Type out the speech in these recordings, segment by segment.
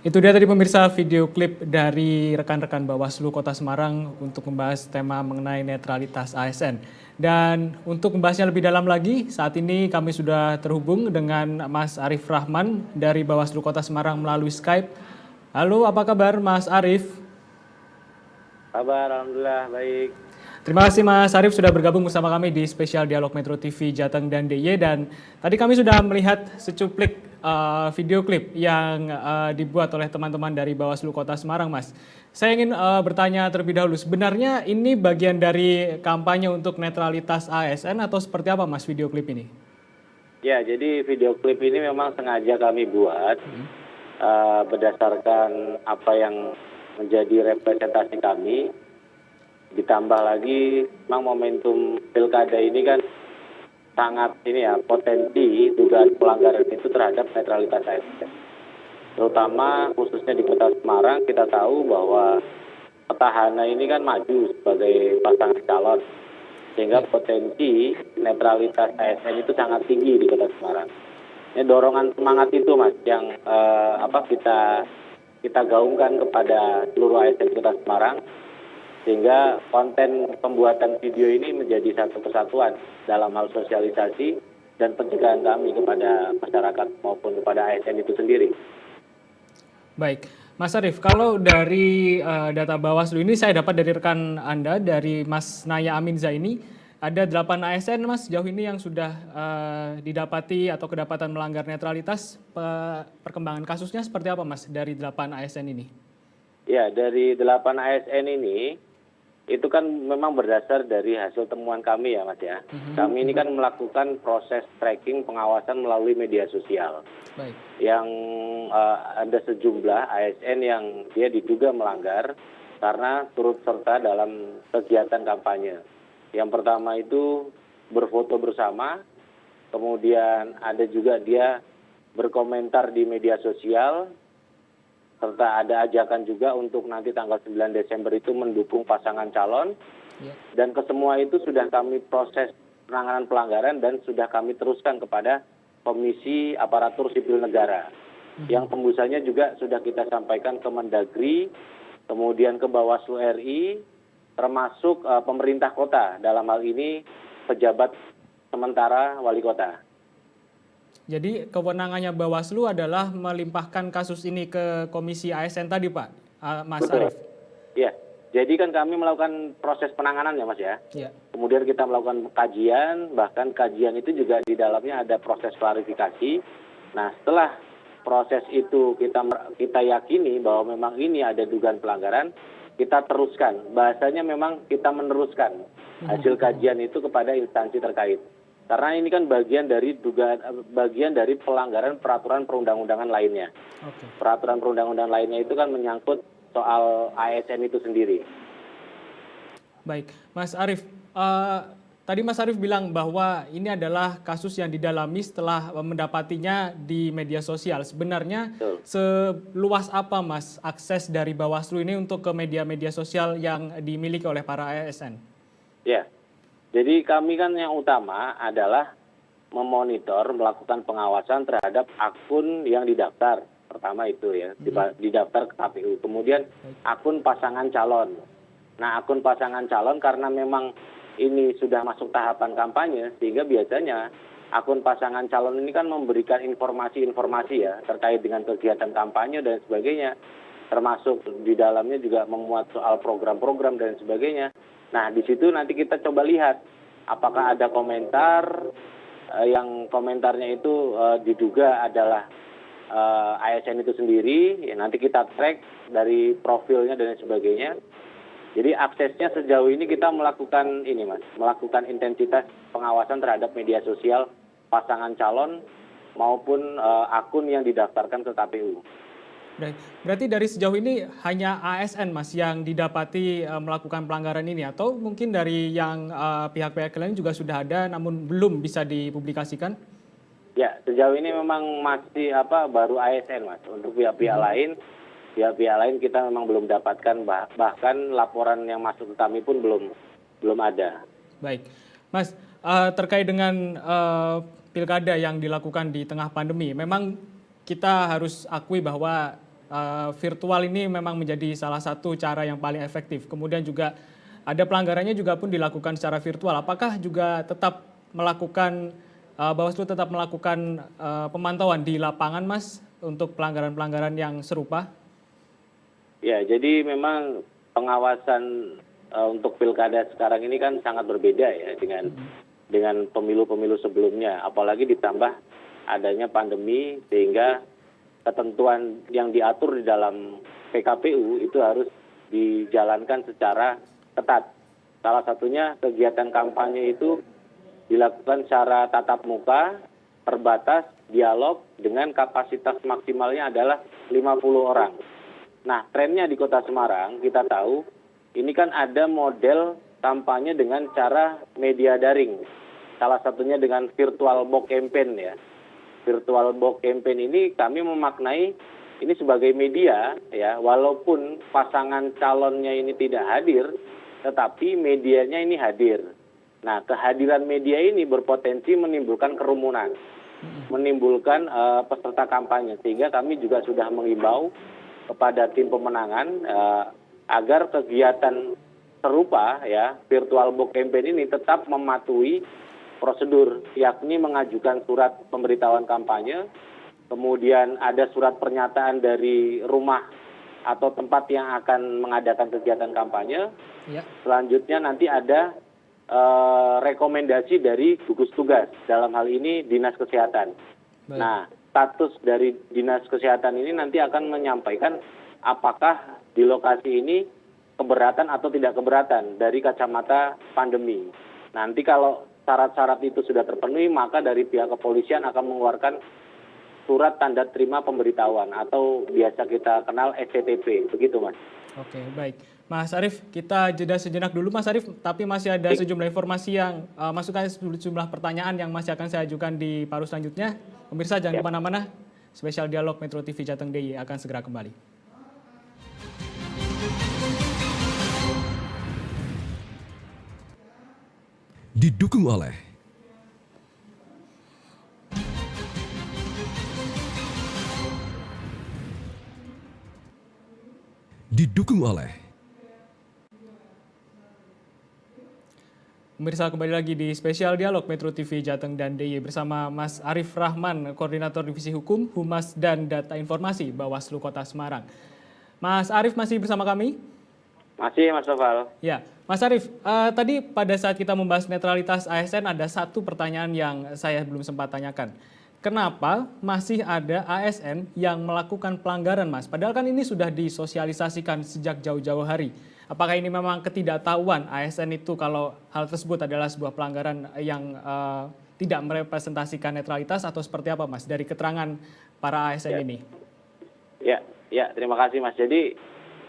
Itu dia tadi pemirsa video klip dari rekan-rekan Bawaslu Kota Semarang untuk membahas tema mengenai netralitas ASN. Dan untuk membahasnya lebih dalam lagi, saat ini kami sudah terhubung dengan Mas Arief Rahman dari Bawaslu Kota Semarang melalui Skype. Halo, apa kabar Mas Arief? Kabar, alhamdulillah baik. Terima kasih Mas Arief sudah bergabung bersama kami di spesial Dialog Metro TV Jateng dan DIY. Dan tadi kami sudah melihat secuplik video klip yang dibuat oleh teman-teman dari Bawaslu Kota Semarang, Mas. Saya ingin bertanya terlebih dahulu, sebenarnya ini bagian dari kampanye untuk netralitas ASN atau seperti apa, Mas, video klip ini? Ya, jadi video klip ini memang sengaja kami buat berdasarkan apa yang menjadi representasi kami. Ditambah lagi, memang momentum pilkada ini kan sangat potensi dugaan pelanggaran itu terhadap netralitas ASN. Terutama khususnya di Kota Semarang, kita tahu bahwa petahana ini kan maju sebagai pasangan calon, sehingga potensi netralitas ASN itu sangat tinggi di Kota Semarang. Ini dorongan semangat itu, Mas, yang kita gaungkan kepada seluruh ASN Kota Semarang, sehingga konten pembuatan video ini menjadi satu kesatuan dalam hal sosialisasi dan pencegahan kami kepada masyarakat maupun kepada ASN itu sendiri. Baik, Mas Arief, kalau dari data Bawaslu ini saya dapat dari rekan Anda, dari Mas Naya Amin Zaini, ada 8 ASN, Mas, sejauh ini yang sudah didapati atau kedapatan melanggar netralitas. Perkembangan kasusnya seperti apa, Mas, dari 8 ASN ini? Ya, dari 8 ASN ini, itu kan memang berdasar dari hasil temuan kami ya, Mas ya. Kami ini kan melakukan proses tracking pengawasan melalui media sosial. Baik. Yang ada sejumlah ASN yang dia diduga melanggar karena turut serta dalam kegiatan kampanye. Yang pertama itu berfoto bersama, kemudian ada juga dia berkomentar di media sosial, serta ada ajakan juga untuk nanti tanggal 9 Desember itu mendukung pasangan calon. Dan kesemua itu sudah kami proses penanganan pelanggaran dan sudah kami teruskan kepada Komisi Aparatur Sipil Negara. Yang tembusannya juga sudah kita sampaikan ke Mendagri, kemudian ke Bawaslu RI, termasuk pemerintah kota, dalam hal ini pejabat sementara wali kota. Jadi kewenangannya Bawaslu adalah melimpahkan kasus ini ke Komisi ASN tadi, Pak, Mas Arief? Iya, jadi kan kami melakukan proses penanganan ya, Mas ya. Iya. Kemudian kita melakukan kajian, bahkan kajian itu juga di dalamnya ada proses klarifikasi. Nah, setelah proses itu kita yakini bahwa memang ini ada dugaan pelanggaran, kita teruskan. Bahasanya memang kita meneruskan hasil kajian itu kepada instansi terkait. Karena ini kan bagian dari pelanggaran peraturan perundang-undangan lainnya. Peraturan perundang-undangan lainnya itu kan menyangkut soal ASN itu sendiri. Baik, Mas Arief, tadi Mas Arief bilang bahwa ini adalah kasus yang didalami setelah mendapatinya di media sosial. Sebenarnya seluas apa, Mas, akses dari Bawaslu ini untuk ke media-media sosial yang dimiliki oleh para ASN? Ya. Jadi kami kan yang utama adalah memonitor, melakukan pengawasan terhadap akun yang didaftar. Pertama itu ya, didaftar ke KPU. Kemudian akun pasangan calon. Nah, akun pasangan calon karena memang ini sudah masuk tahapan kampanye, sehingga biasanya akun pasangan calon ini kan memberikan informasi-informasi ya terkait dengan kegiatan kampanye dan sebagainya. Termasuk di dalamnya juga memuat soal program-program dan sebagainya. Nah, di situ nanti kita coba lihat apakah ada komentar yang komentarnya itu diduga adalah ASN itu sendiri. Ya, nanti kita track dari profilnya dan sebagainya. Jadi aksesnya sejauh ini kita melakukan melakukan intensitas pengawasan terhadap media sosial pasangan calon maupun akun yang didaftarkan ke KPU. Berarti dari sejauh ini hanya ASN, Mas, yang didapati melakukan pelanggaran ini, atau mungkin dari yang pihak-pihak lain juga sudah ada namun belum bisa dipublikasikan? Ya, sejauh ini memang masih baru ASN, Mas. Untuk pihak-pihak lain kita memang belum dapatkan, bahkan laporan yang masuk ke kami pun belum ada. Baik, Mas, terkait dengan pilkada yang dilakukan di tengah pandemi, memang kita harus akui bahwa virtual ini memang menjadi salah satu cara yang paling efektif. Kemudian juga ada pelanggarannya juga pun dilakukan secara virtual. Apakah juga tetap melakukan Bawaslu tetap melakukan pemantauan di lapangan, Mas, untuk pelanggaran-pelanggaran yang serupa? Ya, jadi memang pengawasan untuk pilkada sekarang ini kan sangat berbeda ya dengan pemilu-pemilu sebelumnya. Apalagi ditambah adanya pandemi sehingga ketentuan yang diatur di dalam PKPU itu harus dijalankan secara ketat. Salah satunya kegiatan kampanye itu dilakukan secara tatap muka, terbatas, dialog dengan kapasitas maksimalnya adalah 50 orang. Nah, trennya di Kota Semarang kita tahu ini kan ada model kampanye dengan cara media daring. Salah satunya dengan virtual box campaign ya. Virtual box campaign ini kami memaknai ini sebagai media ya, walaupun pasangan calonnya ini tidak hadir, tetapi medianya ini hadir. Nah, kehadiran media ini berpotensi menimbulkan kerumunan, menimbulkan peserta kampanye, sehingga kami juga sudah mengimbau kepada tim pemenangan agar kegiatan serupa ya virtual box campaign ini tetap mematuhi prosedur, yakni mengajukan surat pemberitahuan kampanye, kemudian ada surat pernyataan dari rumah atau tempat yang akan mengadakan kegiatan kampanye. Ya. Selanjutnya nanti ada rekomendasi dari gugus tugas, dalam hal ini Dinas Kesehatan. Baik. Nah, status dari Dinas Kesehatan ini nanti akan menyampaikan apakah di lokasi ini keberatan atau tidak keberatan dari kacamata pandemi. Nanti kalau syarat-syarat itu sudah terpenuhi, maka dari pihak kepolisian akan mengeluarkan surat tanda terima pemberitahuan atau biasa kita kenal SCTP, begitu Mas. Oke, baik. Mas Arief, kita jeda sejenak dulu Mas Arief, tapi masih ada sejumlah informasi yang masukkan sejumlah pertanyaan yang masih akan saya ajukan di paruh selanjutnya. Pemirsa jangan kemana-mana, spesial dialog Metro TV Jateng DIY akan segera kembali. Didukung oleh Pemirsa, kembali lagi di spesial dialog Metro TV Jateng dan DIY bersama Mas Arief Rahman, Koordinator Divisi Hukum, Humas dan Data Informasi Bawaslu Kota Semarang. Mas Arief masih bersama kami? Masih, Mas Noval. Ya, Mas Arief, tadi pada saat kita membahas netralitas ASN ada satu pertanyaan yang saya belum sempat tanyakan. Kenapa masih ada ASN yang melakukan pelanggaran, Mas? Padahal kan ini sudah disosialisasikan sejak jauh-jauh hari. Apakah ini memang ketidaktahuan ASN itu kalau hal tersebut adalah sebuah pelanggaran yang tidak merepresentasikan netralitas atau seperti apa, Mas, dari keterangan para ASN ini? Ya, terima kasih, Mas. Jadi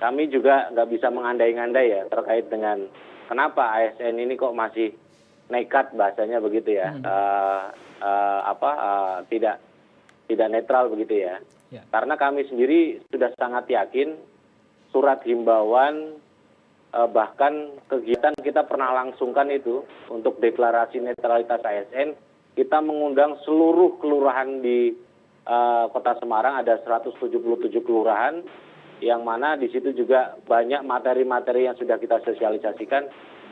kami juga nggak bisa mengandai-andai ya terkait dengan kenapa ASN ini kok masih nekat, bahasanya begitu ya, tidak netral begitu ya. Karena kami sendiri sudah sangat yakin surat himbauan bahkan kegiatan kita pernah langsungkan itu untuk deklarasi netralitas ASN, kita mengundang seluruh kelurahan di Kota Semarang, ada 177 kelurahan, yang mana di situ juga banyak materi-materi yang sudah kita sosialisasikan.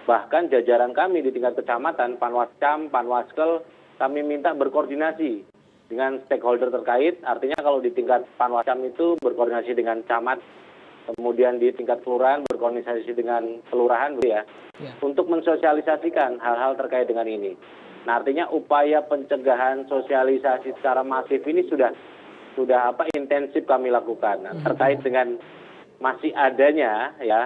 Bahkan jajaran kami di tingkat kecamatan, Panwascam, Panwaskel, kami minta berkoordinasi dengan stakeholder terkait. Artinya kalau di tingkat Panwascam itu berkoordinasi dengan camat, kemudian di tingkat kelurahan berkoordinasi dengan kelurahan ya, untuk mensosialisasikan hal-hal terkait dengan ini. Nah, artinya upaya pencegahan sosialisasi secara masif ini sudah intensif kami lakukan. Nah, terkait dengan masih adanya ya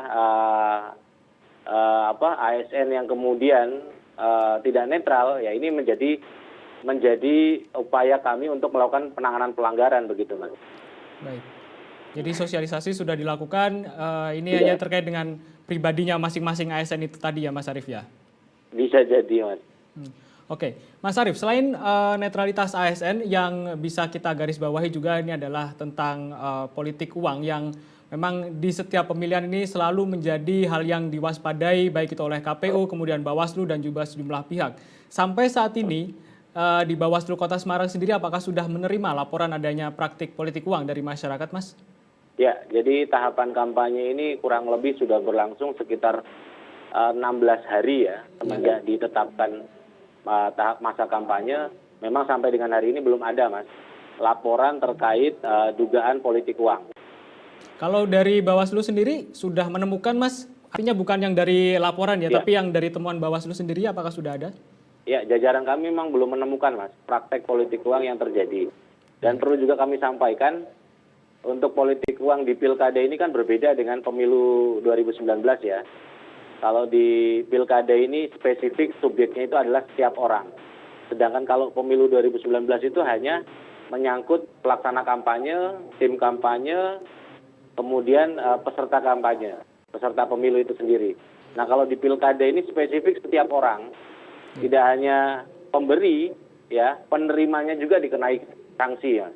ASN yang kemudian tidak netral, ya ini menjadi upaya kami untuk melakukan penanganan pelanggaran begitu, Mas. Baik. Jadi sosialisasi sudah dilakukan, ini hanya terkait dengan pribadinya masing-masing ASN itu tadi ya, Mas Arief ya? Bisa jadi, Mas. Oke, Mas Arief, selain netralitas ASN yang bisa kita garis bawahi juga ini adalah tentang politik uang yang memang di setiap pemilihan ini selalu menjadi hal yang diwaspadai baik itu oleh KPU, kemudian Bawaslu dan juga sejumlah pihak. Sampai saat ini di Bawaslu Kota Semarang sendiri apakah sudah menerima laporan adanya praktik politik uang dari masyarakat, Mas? Ya, jadi tahapan kampanye ini kurang lebih sudah berlangsung sekitar 16 hari ya, semenjak ditetapkan tahap masa kampanye. Memang sampai dengan hari ini belum ada, Mas, laporan terkait dugaan politik uang. Kalau dari Bawaslu sendiri sudah menemukan, Mas? Artinya bukan yang dari laporan ya, Ya. tapi yang dari temuan Bawaslu sendiri apakah sudah ada? Ya, jajaran kami memang belum menemukan, Mas, praktek politik uang yang terjadi. Dan perlu juga kami sampaikan, untuk politik uang di pilkada ini kan berbeda dengan pemilu 2019 ya. Kalau di pilkada ini spesifik subjeknya itu adalah setiap orang. Sedangkan kalau pemilu 2019 itu hanya menyangkut pelaksana kampanye, tim kampanye, kemudian peserta kampanye, peserta pemilu itu sendiri. Nah, kalau di pilkada ini spesifik setiap orang, tidak hanya pemberi, ya, penerimanya juga dikenai sanksi ya,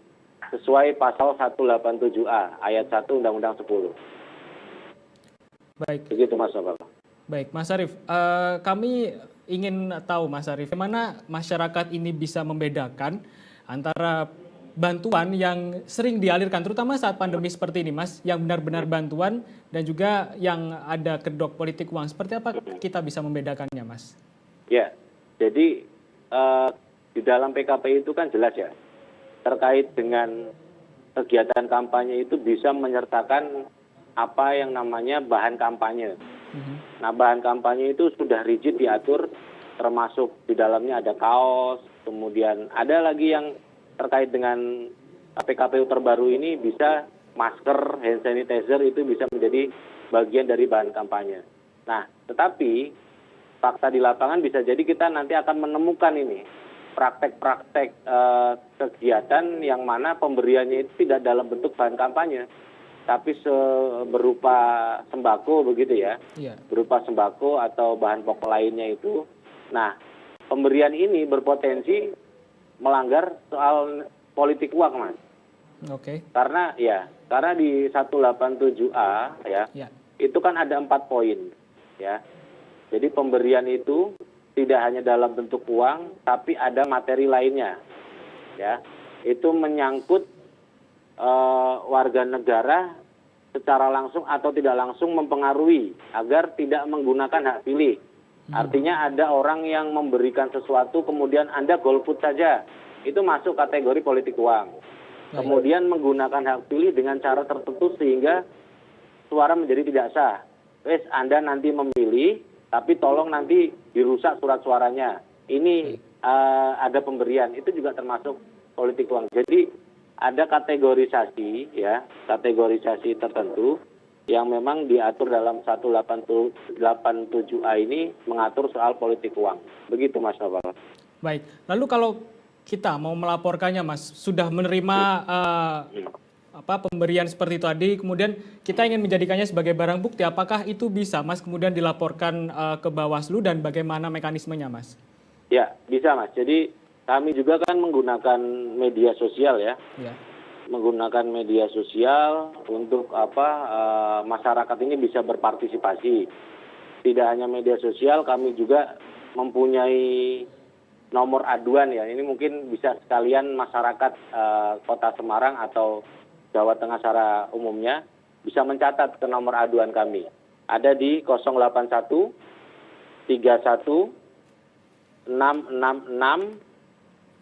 sesuai pasal 187A ayat 1 Undang-Undang 10. Baik. Begitu, Mas Bapak. Baik, Mas Arief, kami ingin tahu, Mas Arief, bagaimana masyarakat ini bisa membedakan antara bantuan yang sering dialirkan, terutama saat pandemi seperti ini, Mas, yang benar-benar bantuan dan juga yang ada kedok politik uang. Seperti apa kita bisa membedakannya, Mas? Ya, jadi di dalam PKP itu kan jelas ya, terkait dengan kegiatan kampanye itu bisa menyertakan apa yang namanya bahan kampanye. Nah, bahan kampanye itu sudah rigid diatur, termasuk di dalamnya ada kaos, kemudian ada lagi yang terkait dengan PKPU terbaru ini bisa masker, hand sanitizer itu bisa menjadi bagian dari bahan kampanye. Nah, tetapi fakta di lapangan bisa jadi kita nanti akan menemukan ini praktek-praktek kegiatan yang mana pemberiannya itu tidak dalam bentuk bahan kampanye, tapi berupa sembako begitu ya, berupa sembako atau bahan pokok lainnya itu. Nah, pemberian ini berpotensi melanggar soal politik uang, Mas. Oke. Karena di 187A ya, itu kan ada 4 poin ya. Jadi pemberian itu tidak hanya dalam bentuk uang, tapi ada materi lainnya ya. Itu menyangkut warga negara secara langsung atau tidak langsung mempengaruhi agar tidak menggunakan hak pilih. Artinya ada orang yang memberikan sesuatu kemudian Anda golput saja, itu masuk kategori politik uang. Kemudian menggunakan hak pilih dengan cara tertentu sehingga suara menjadi tidak sah. Wes, Anda nanti memilih, tapi tolong nanti dirusak surat suaranya. Ini ada pemberian, itu juga termasuk politik uang. Jadi ada kategorisasi ya, kategorisasi tertentu yang memang diatur dalam 187A ini mengatur soal politik uang. Begitu, Mas Novel. Baik, lalu kalau kita mau melaporkannya, Mas, sudah menerima pemberian seperti itu tadi, kemudian kita ingin menjadikannya sebagai barang bukti, apakah itu bisa, Mas, kemudian dilaporkan ke Bawaslu dan bagaimana mekanismenya, Mas? Ya, bisa, Mas. Jadi kami juga kan menggunakan media sosial ya. Menggunakan media sosial untuk masyarakat ini bisa berpartisipasi. Tidak hanya media sosial, kami juga mempunyai nomor aduan ya. Ini mungkin bisa sekalian masyarakat Kota Semarang atau Jawa Tengah secara umumnya bisa mencatat ke nomor aduan kami. Ada di 081 31 666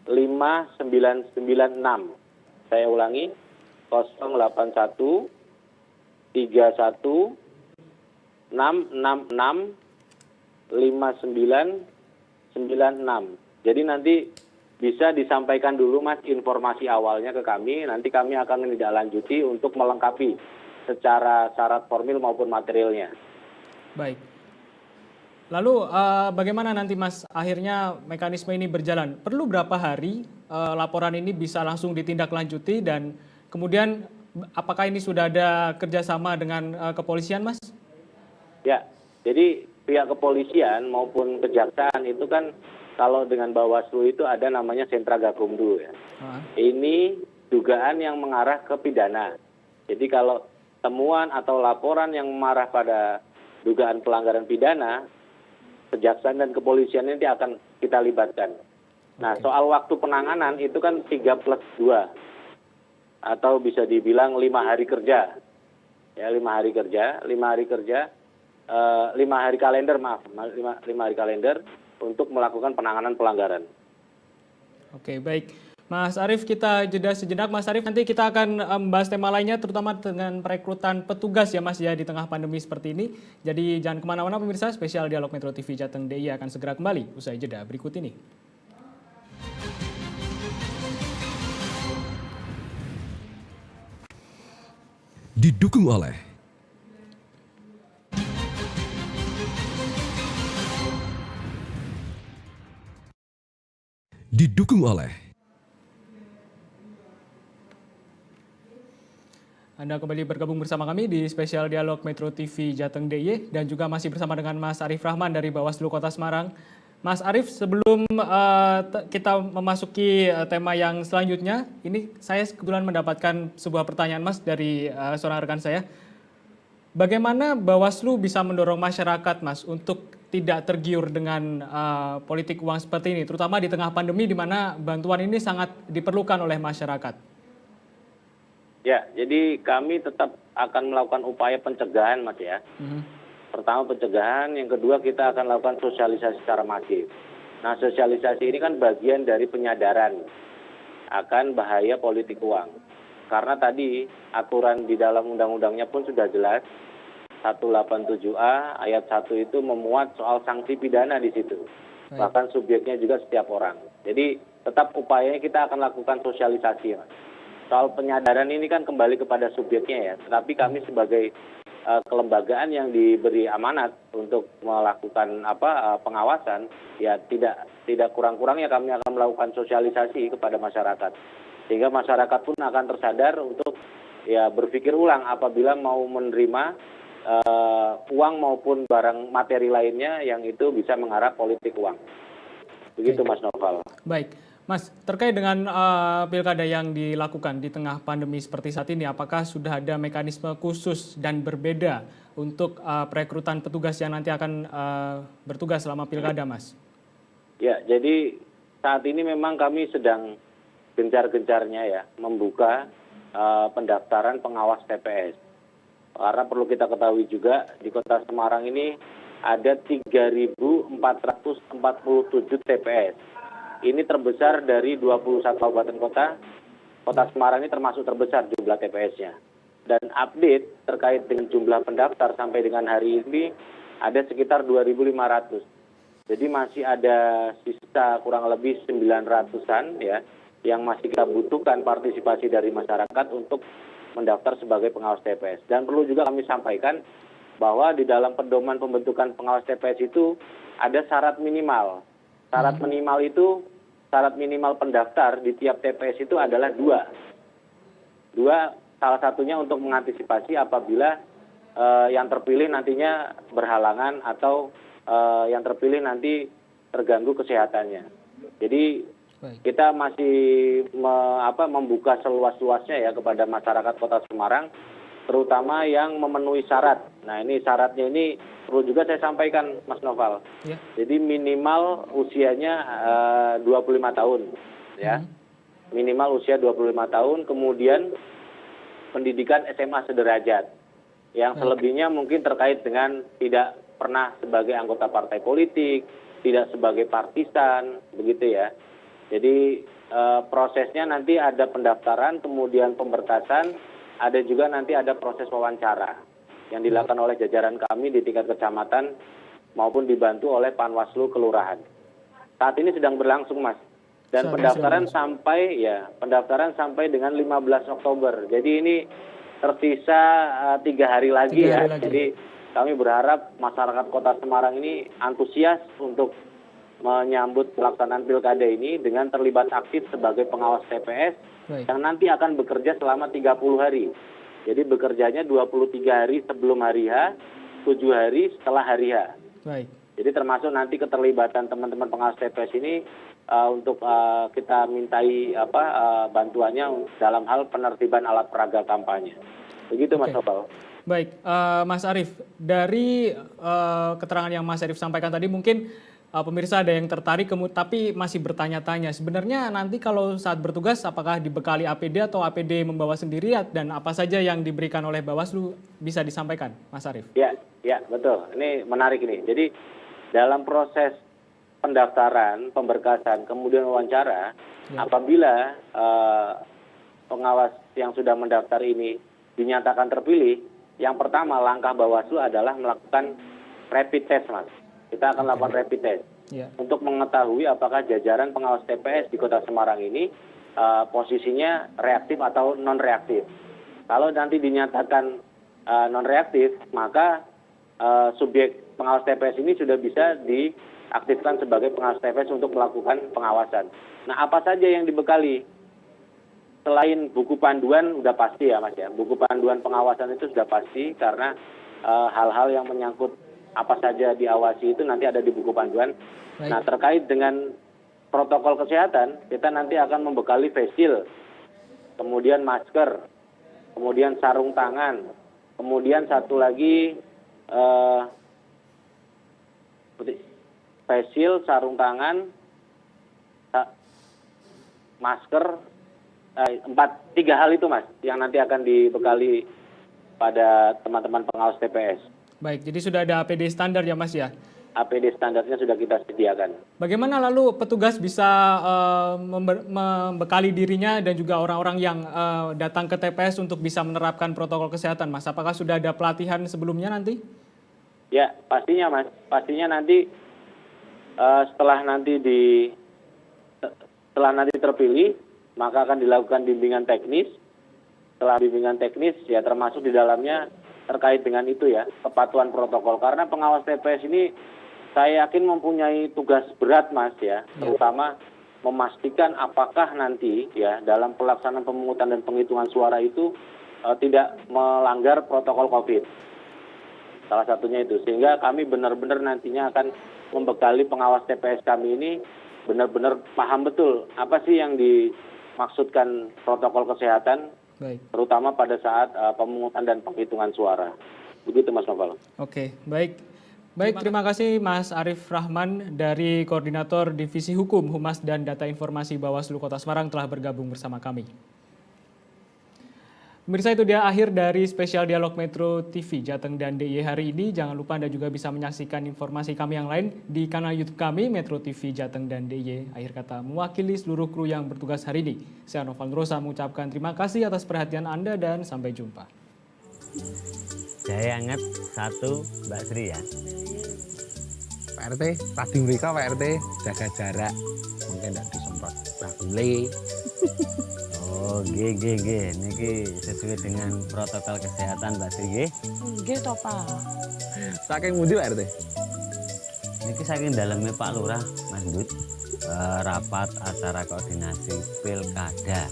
5996. Saya ulangi, 081 31 666 5996. Jadi nanti bisa disampaikan dulu, Mas, informasi awalnya ke kami, nanti kami akan menindaklanjuti untuk melengkapi secara syarat formil maupun materialnya. Baik. Lalu bagaimana nanti, Mas, akhirnya mekanisme ini berjalan? Perlu berapa hari laporan ini bisa langsung ditindaklanjuti dan kemudian apakah ini sudah ada kerjasama dengan kepolisian, Mas? Ya, jadi pihak kepolisian maupun kejaksaan itu kan kalau dengan Bawaslu itu ada namanya sentra gakumdu ya. Ini dugaan yang mengarah ke pidana. Jadi kalau temuan atau laporan yang mengarah pada dugaan pelanggaran pidana, kejaksaan dan kepolisian nanti akan kita libatkan. Nah, soal waktu penanganan itu kan 3+2 atau bisa dibilang 5 hari kerja. ya 5 hari kalender, maaf, 5 hari kalender untuk melakukan penanganan pelanggaran. Oke, baik. Mas Arief, kita jeda sejenak. Mas Arief, nanti kita akan membahas tema lainnya, terutama dengan perekrutan petugas ya Mas ya di tengah pandemi seperti ini. Jadi jangan kemana-mana pemirsa, spesial Dialog Metro TV Jateng DIY akan segera kembali usai jeda berikut ini. Didukung oleh Anda kembali bergabung bersama kami di spesial Dialog Metro TV Jateng DIY dan juga masih bersama dengan Mas Arief Rahman dari Bawaslu Kota Semarang. Mas Arief, sebelum kita memasuki tema yang selanjutnya, ini saya kebetulan mendapatkan sebuah pertanyaan Mas dari seorang rekan saya. Bagaimana Bawaslu bisa mendorong masyarakat Mas untuk tidak tergiur dengan politik uang seperti ini, terutama di tengah pandemi di mana bantuan ini sangat diperlukan oleh masyarakat? Ya, jadi kami tetap akan melakukan upaya pencegahan, Mas ya. Pertama pencegahan, yang kedua kita akan lakukan sosialisasi secara masif. Nah, sosialisasi ini kan bagian dari penyadaran akan bahaya politik uang. Karena tadi aturan di dalam undang-undangnya pun sudah jelas, 187A ayat 1 itu memuat soal sanksi pidana di situ. Bahkan subjeknya juga setiap orang. Jadi tetap upayanya kita akan lakukan sosialisasi, Mas. Soal penyadaran ini kan kembali kepada subjeknya ya, tetapi kami sebagai kelembagaan yang diberi amanat untuk melakukan pengawasan, ya tidak kurang-kurangnya kami akan melakukan sosialisasi kepada masyarakat, sehingga masyarakat pun akan tersadar untuk ya berpikir ulang apabila mau menerima uang maupun barang materi lainnya yang itu bisa mengarah politik uang. Begitu Mas Noval. Baik. Mas, terkait dengan pilkada yang dilakukan di tengah pandemi seperti saat ini, apakah sudah ada mekanisme khusus dan berbeda untuk perekrutan petugas yang nanti akan bertugas selama pilkada, Mas? Ya, jadi saat ini memang kami sedang gencar-gencarnya ya membuka pendaftaran pengawas TPS. Karena perlu kita ketahui juga di Kota Semarang ini ada 3.447 TPS. Ini terbesar dari 21 kabupaten kota. Kota Semarang ini termasuk terbesar jumlah TPS-nya. Dan update terkait dengan jumlah pendaftar sampai dengan hari ini ada sekitar 2.500. Jadi masih ada sisa kurang lebih 900-an ya yang masih kita butuhkan partisipasi dari masyarakat untuk mendaftar sebagai pengawas TPS. Dan perlu juga kami sampaikan bahwa di dalam pedoman pembentukan pengawas TPS itu ada syarat minimal. Syarat minimal pendaftar di tiap TPS itu adalah dua, salah satunya untuk mengantisipasi apabila yang terpilih nantinya berhalangan atau yang terpilih nanti terganggu kesehatannya. Jadi kita masih membuka seluas-luasnya ya kepada masyarakat Kota Semarang, terutama yang memenuhi syarat. Nah ini syaratnya ini perlu juga saya sampaikan Mas Noval. Ya. Jadi minimal usianya 25 tahun ya. Minimal usia 25 tahun, kemudian pendidikan SMA sederajat. Yang selebihnya mungkin terkait dengan tidak pernah sebagai anggota partai politik, tidak sebagai partisan, begitu ya. Jadi prosesnya nanti ada pendaftaran, kemudian pemberkasan, ada juga nanti ada proses wawancara yang dilakukan oleh jajaran kami di tingkat kecamatan maupun dibantu oleh Panwaslu kelurahan. Saat ini sedang berlangsung, Mas. Dan pendaftaran sampai dengan 15 Oktober. Jadi ini tersisa 3 hari lagi ya. Jadi kami berharap masyarakat Kota Semarang ini antusias untuk menyambut pelaksanaan pilkada ini dengan terlibat aktif sebagai pengawas TPS yang nanti akan bekerja selama 30 hari. Jadi bekerjanya 23 hari sebelum hari H, 7 hari setelah hari H. Baik. Jadi termasuk nanti keterlibatan teman-teman pengawas TPS ini untuk kita mintai bantuannya dalam hal penertiban alat peraga kampanye. Begitu Mas Nopal. Baik, Mas Arief, dari keterangan yang Mas Arief sampaikan tadi mungkin pemirsa ada yang tertarik tapi masih bertanya-tanya sebenarnya nanti kalau saat bertugas apakah dibekali APD atau APD membawa sendiri dan apa saja yang diberikan oleh Bawaslu bisa disampaikan, Mas Arief? Ya, betul. Ini menarik ini. Jadi dalam proses pendaftaran, pemberkasan, kemudian wawancara, apabila pengawas yang sudah mendaftar ini dinyatakan terpilih, yang pertama langkah Bawaslu adalah melakukan rapid test, Mas. Kita akan lakukan rapid test untuk mengetahui apakah jajaran pengawas TPS di Kota Semarang ini posisinya reaktif atau non reaktif. Kalau nanti dinyatakan non reaktif, maka subjek pengawas TPS ini sudah bisa diaktifkan sebagai pengawas TPS untuk melakukan pengawasan. Nah, apa saja yang dibekali? Selain buku panduan udah pasti ya, Mas ya. Buku panduan pengawasan itu sudah pasti karena hal-hal yang menyangkut apa saja diawasi itu nanti ada di buku panduan. Baik. Nah, terkait dengan protokol kesehatan, kita nanti akan membekali face shield, kemudian masker, kemudian sarung tangan, kemudian satu lagi face shield, sarung tangan, masker, tiga hal itu, Mas, yang nanti akan dibekali pada teman-teman pengawas TPS. Baik, jadi sudah ada APD standar ya, Mas ya? APD standarnya sudah kita sediakan. Bagaimana lalu petugas bisa membekali dirinya dan juga orang-orang yang datang ke TPS untuk bisa menerapkan protokol kesehatan, Mas? Apakah sudah ada pelatihan sebelumnya nanti? Ya, pastinya, Mas. Pastinya nanti setelah nanti terpilih, maka akan dilakukan bimbingan teknis. Setelah bimbingan teknis, ya termasuk di dalamnya terkait dengan itu ya, kepatuhan protokol. Karena pengawas TPS ini saya yakin mempunyai tugas berat, Mas ya, terutama memastikan apakah nanti ya dalam pelaksanaan pemungutan dan penghitungan suara itu tidak melanggar protokol COVID. Salah satunya itu, sehingga kami benar-benar nantinya akan membekali pengawas TPS kami ini benar-benar paham betul apa sih yang dimaksudkan protokol kesehatan. Baik. Terutama pada saat pemungutan dan penghitungan suara. Begitu, Mas Novel. Oke, baik. Baik, terima kasih Mas Arief Rahman dari Koordinator Divisi Hukum, Humas dan Data Informasi Bawaslu Kota Semarang telah bergabung bersama kami. Pemirsa, itu dia akhir dari spesial dialog Metro TV Jateng dan DIY hari ini. Jangan lupa Anda juga bisa menyaksikan informasi kami yang lain di kanal YouTube kami Metro TV Jateng dan DIY. Akhir kata, mewakili seluruh kru yang bertugas hari ini, saya Noval Nurrosa mengucapkan terima kasih atas perhatian Anda dan sampai jumpa. Jahe anget 1 Mbak Sri ya. Pak RT, tadi mereka Pak RT jaga jarak, mungkin tidak disemprot bakule. Oh, nggih. Niki sesuai dengan protokol kesehatan Mbak Sri nggih. Nggih to, Pak. Saking pundi Pak RT? Niki saking dalamnya Pak Lurah, Mas Dut. Rapat acara koordinasi pilkada.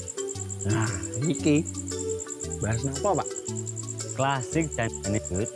Nah, iki bahas napa, Pak? Klasik dan Dut.